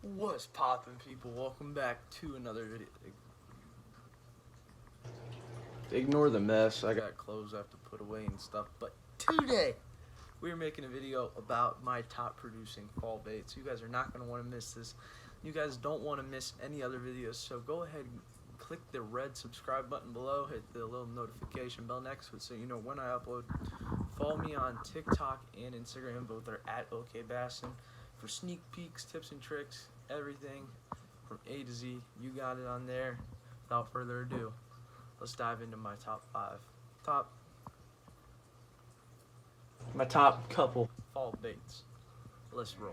What's poppin', people? Welcome back to another video. Ignore the mess. I got clothes I have to put away and stuff. But today, we're making a video about my top producing fall baits. You guys are not going to want to miss this. You guys don't want to miss any other videos. So go ahead and click the red subscribe button below. Hit the little notification bell next to it so you know when I upload. Follow me on TikTok and Instagram. Both are at OKBassin. For sneak peeks, tips and tricks, everything from A to Z, you got it on there. Without further ado, let's dive into my top couple fall baits. Let's roll.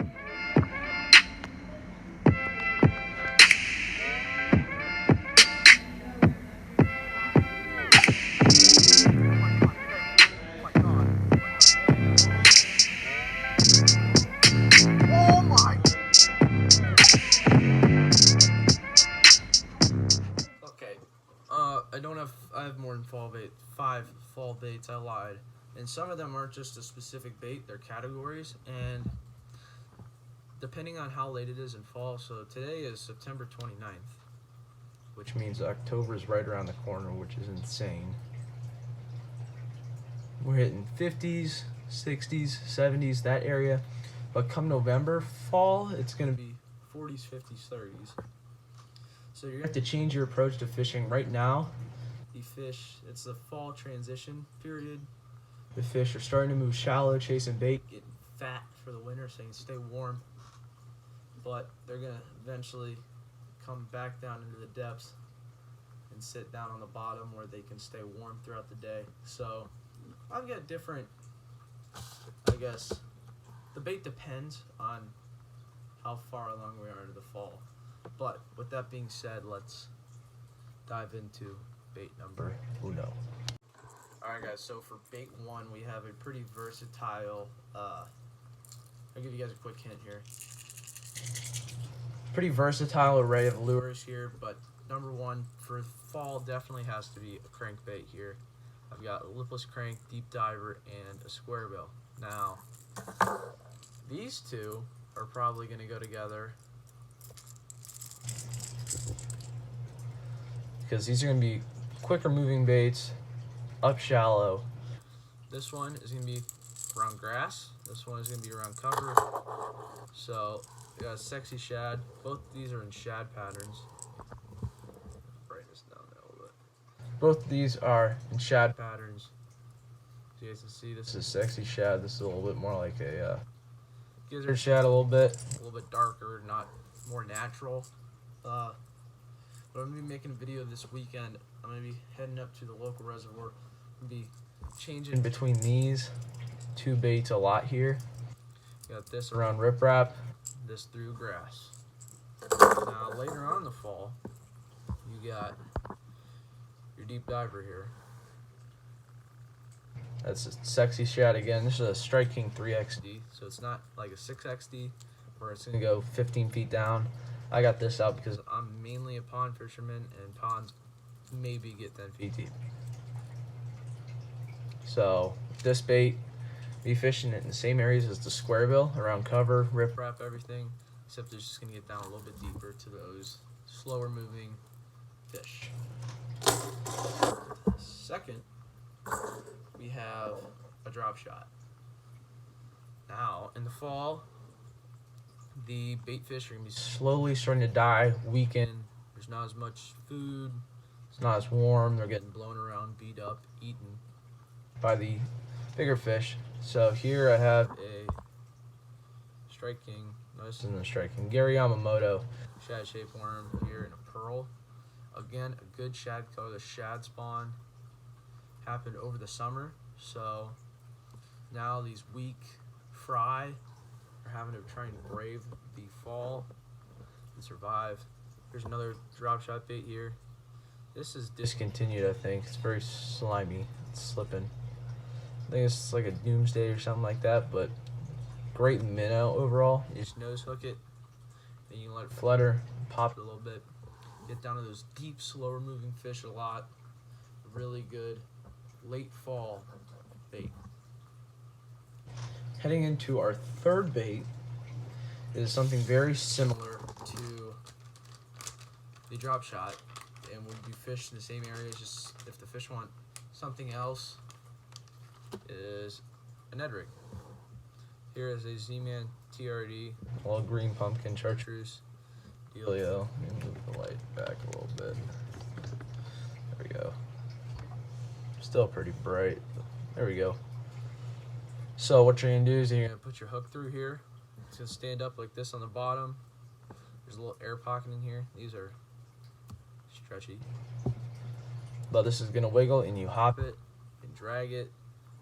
I have more than 5 fall baits. I lied. And some of them aren't just a specific bait, they're categories. And depending on how late it is in fall, so today is September 29th, which means October is right around the corner, which is insane. We're hitting 50s, 60s, 70s, that area. But come November, fall, it's going to be 40s, 50s, 30s. So you're going to have to change your approach to fishing right now. The fish, it's the fall transition period. The fish are starting to move shallow, chasing bait, getting fat for the winter so they can stay warm. But they're going to eventually come back down into the depths and sit down on the bottom where they can stay warm throughout the day. So I've got different, I guess, the bait depends on how far along we are into the fall. But with that being said, let's dive into bait number uno. Alright guys, so for bait 1 we have a pretty versatile, I'll give you guys a quick hint here. Pretty versatile array of lures here, but number 1 for fall definitely has to be a crankbait here. I've got a lipless crank, deep diver, and a square bill. Now, these two are probably going to go together because these are going to be quicker moving baits, up shallow. This one is going to be around grass. This one is going to be around cover. So, we got a sexy shad. Both of these are in shad patterns. Bring this down there a little bit. Both of these are in shad patterns. As you guys can see, this is sexy shad. This is a little bit more like a gizzard shad, a little bit darker, not more natural. But I'm going to be making a video this weekend. I'm going to be heading up to the local reservoir and be changing between these two baits a lot here. Got this around riprap, this through grass. Now later on in the fall, you got your deep diver here. That's a sexy shad again. This is a Strike King 3XD, so it's not like a 6XD where it's going to go 15 feet down. I got this out because I'm mainly a pond fisherman, and ponds maybe get 10 feet deep. So this bait, be fishing it in the same areas as the square bill, around cover, riprap, everything, except it's just going to get down a little bit deeper to those slower moving fish. Second, we have a drop shot. Now, in the fall, the bait fish are going to be slowly starting to die, weaken. There's not as much food. It's not as warm. They're getting blown around, beat up, eaten by the bigger fish. So here I have a Strike King. No, this isn't a Strike King. Gary Yamamoto shad-shaped worm here in a pearl. Again, a good shad color. The shad spawn happened over the summer. So now these weak fry are having to try and brave the fall and survive. Here's another drop shot bait here. This is discontinued, I think. It's very slimy. It's slipping. I think it's like a Doomsday or something like that, but great minnow overall. You just nose hook it, and you can let it flutter, pop it a little bit. Get down to those deep, slower moving fish a lot. Really good late fall bait. Heading into our third bait is something very similar to the drop shot, and would be fished in the same areas. Just if the fish want something else, is a Ned rig. Here is a Z-Man TRD, a little green pumpkin chartreuse dealio. Let me move the light back a little bit. There we go. Still pretty bright. There we go. So what you're gonna do is you're gonna put your hook through here. It's gonna stand up like this on the bottom. There's a little air pocket in here. These are stretchy. But this is gonna wiggle, and you hop it and drag it.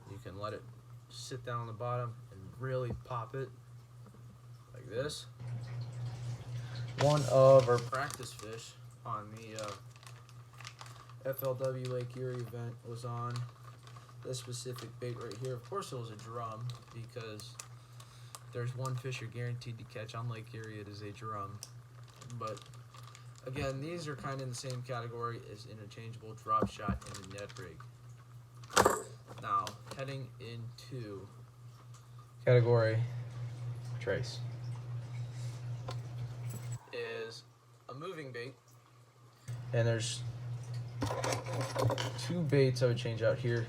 You can let it sit down on the bottom and really pop it like this. One of our practice fish on the FLW Lake Erie event was on this specific bait right here. Of course it was a drum, because there's one fish you're guaranteed to catch on Lake Erie, it is a drum. But again, these are kind of in the same category as interchangeable drop shot and a Ned rig. Now, heading into category trace is a moving bait, and there's two baits I would change out here,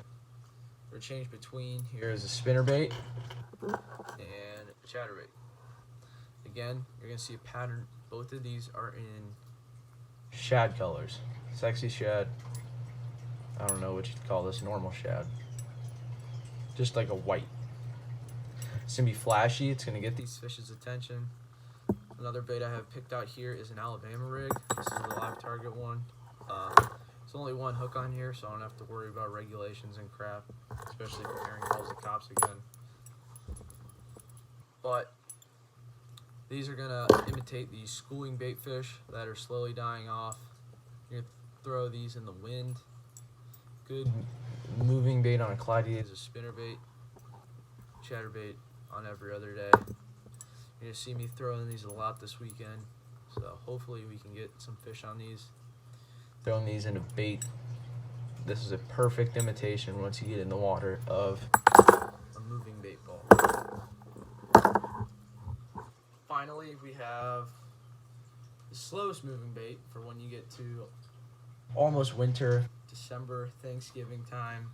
or change between. Here is a spinner bait and a chatterbait. Again, you're gonna see a pattern. Both of these are in shad colors, sexy shad. I don't know what you'd call this, normal shad. Just like a white. It's gonna be flashy. It's gonna get these fish's attention. Another bait I have picked out here is an Alabama rig. This is a live target one. There's only one hook on here, so I don't have to worry about regulations and crap, especially for herring calls the cops again. But these are gonna imitate these schooling bait fish that are slowly dying off. You're gonna throw these in the wind. Good moving bait on a Clyde is a spinner bait, chatterbait on every other day. You're gonna see me throwing these a lot this weekend, so hopefully we can get some fish on these. Throwing these in a bait. This is a perfect imitation, once you get in the water, of a moving bait ball. Finally, we have the slowest moving bait for when you get to almost winter, December, Thanksgiving time,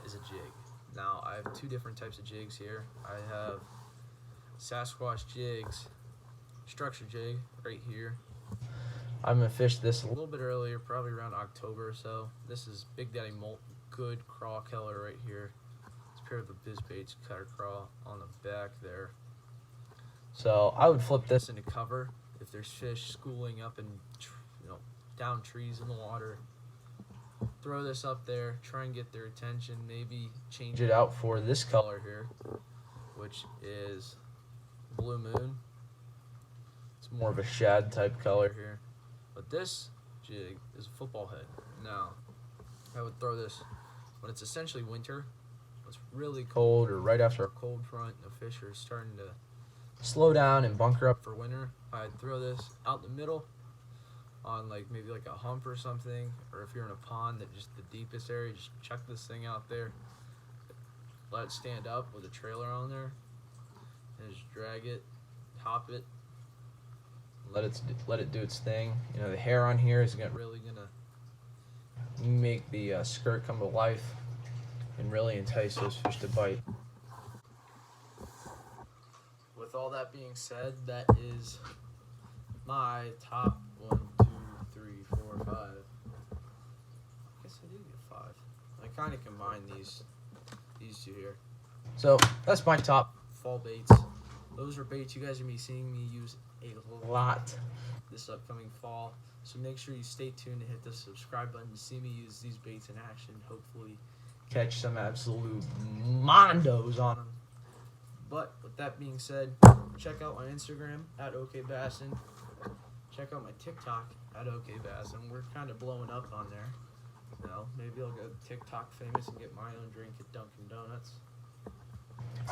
is a jig. Now, I have two different types of jigs here. I have Sasquatch Jigs structure jig right here. I'm gonna fish this a little bit earlier, probably around October or so. This is Big Daddy Molt, good crawl color right here. It's paired with the BizBaits cutter crawl on the back there. So I would flip this into cover if there's fish schooling up and down trees in the water. Throw this up there, try and get their attention, maybe change it out for this color here, which is Blue Moon. It's more of a shad type color here. But this jig is a football head. Now, I would throw this when it's essentially winter, when it's really cold, or right after a cold front, and the fish are starting to slow down and bunker up for winter. I'd throw this out the middle on maybe a hump or something, or if you're in a pond that just the deepest area, just chuck this thing out there, let it stand up with a trailer on there, and just drag it, hop it, let it do its thing. The hair on here is really gonna make the skirt come to life and really entice those fish to bite. With all that being said, that is my top 1, 2, 3, 4, 5. I guess I did get 5. I kind of combined these two here. So that's my top fall baits. Those are baits you guys are gonna be seeing me use a lot this upcoming fall. So make sure you stay tuned and hit the subscribe button to see me use these baits in action. Hopefully catch some absolute mondos on them. But with that being said, check out my Instagram at OKBassin. Check out my TikTok at OKBassin. We're kind of blowing up on there. Maybe I'll go TikTok famous and get my own drink at Dunkin' Donuts.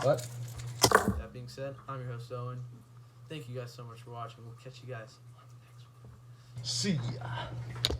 But that being said, I'm your host Owen. Thank you guys so much for watching. We'll catch you guys on the next one. See ya.